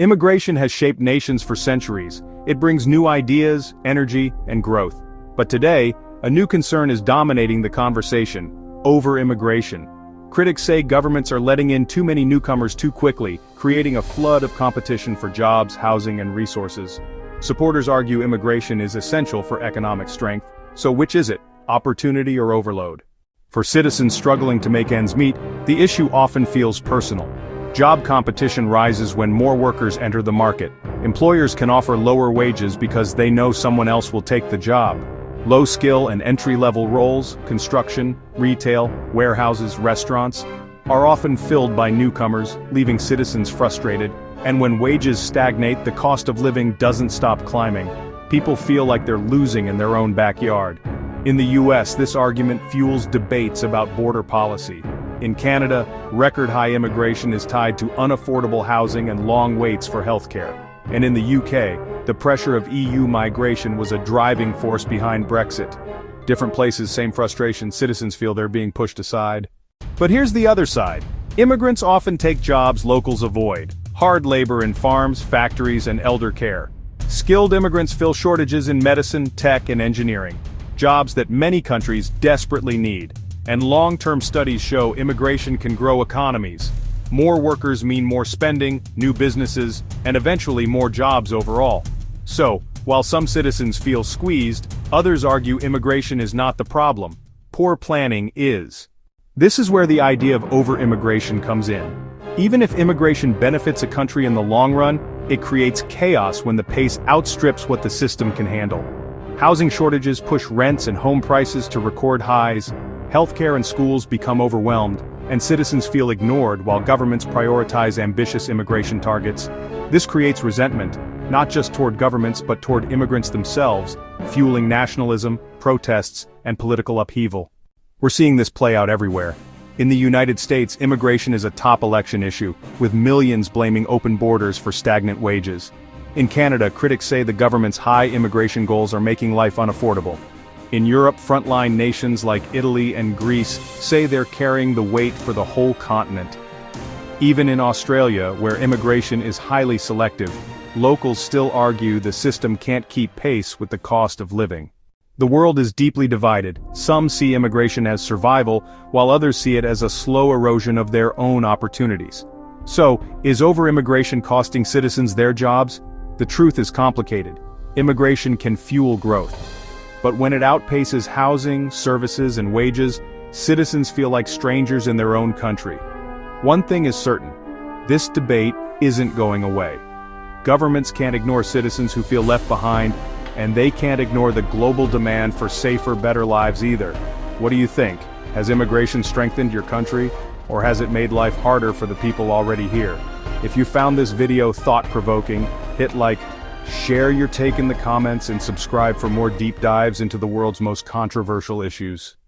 Immigration has shaped nations for centuries. It brings new ideas, energy, and growth. But today, a new concern is dominating the conversation: over-immigration. Critics say governments are letting in too many newcomers too quickly, creating a flood of competition for jobs, housing, and resources. Supporters argue immigration is essential for economic strength. So which is it, opportunity or overload? For citizens struggling to make ends meet, the issue often feels personal. Job competition rises when more workers enter the market. Employers can offer lower wages because they know someone else will take the job. Low-skill and entry-level roles, construction, retail, warehouses, restaurants, are often filled by newcomers, leaving citizens frustrated. And when wages stagnate, the cost of living doesn't stop climbing. People feel like they're losing in their own backyard. In the US, this argument fuels debates about border policy. In Canada, record-high immigration is tied to unaffordable housing and long waits for healthcare. And in the UK, the pressure of EU migration was a driving force behind Brexit. Different places, same frustration, citizens feel they're being pushed aside. But here's the other side. Immigrants often take jobs locals avoid: hard labor in farms, factories, and elder care. Skilled immigrants fill shortages in medicine, tech, and engineering, jobs that many countries desperately need. And long-term studies show immigration can grow economies. More workers mean more spending, new businesses, and eventually more jobs overall. So, while some citizens feel squeezed, others argue immigration is not the problem. Poor planning is. This is where the idea of over-immigration comes in. Even if immigration benefits a country in the long run, it creates chaos when the pace outstrips what the system can handle. Housing shortages push rents and home prices to record highs, healthcare and schools become overwhelmed, and citizens feel ignored while governments prioritize ambitious immigration targets. This creates resentment, not just toward governments but toward immigrants themselves, fueling nationalism, protests, and political upheaval. We're seeing this play out everywhere. In the United States, immigration is a top election issue, with millions blaming open borders for stagnant wages. In Canada, critics say the government's high immigration goals are making life unaffordable. In Europe, frontline nations like Italy and Greece say they're carrying the weight for the whole continent. Even in Australia, where immigration is highly selective, locals still argue the system can't keep pace with the cost of living. The world is deeply divided. Some see immigration as survival, while others see it as a slow erosion of their own opportunities. So, is over-immigration costing citizens their jobs? The truth is complicated. Immigration can fuel growth. But when it outpaces housing, services, and wages, citizens feel like strangers in their own country. One thing is certain: this debate isn't going away. Governments can't ignore citizens who feel left behind, and they can't ignore the global demand for safer, better lives either. What do you think? Has immigration strengthened your country, or has it made life harder for the people already here? If you found this video thought-provoking, hit like, share your take in the comments, and subscribe for more deep dives into the world's most controversial issues.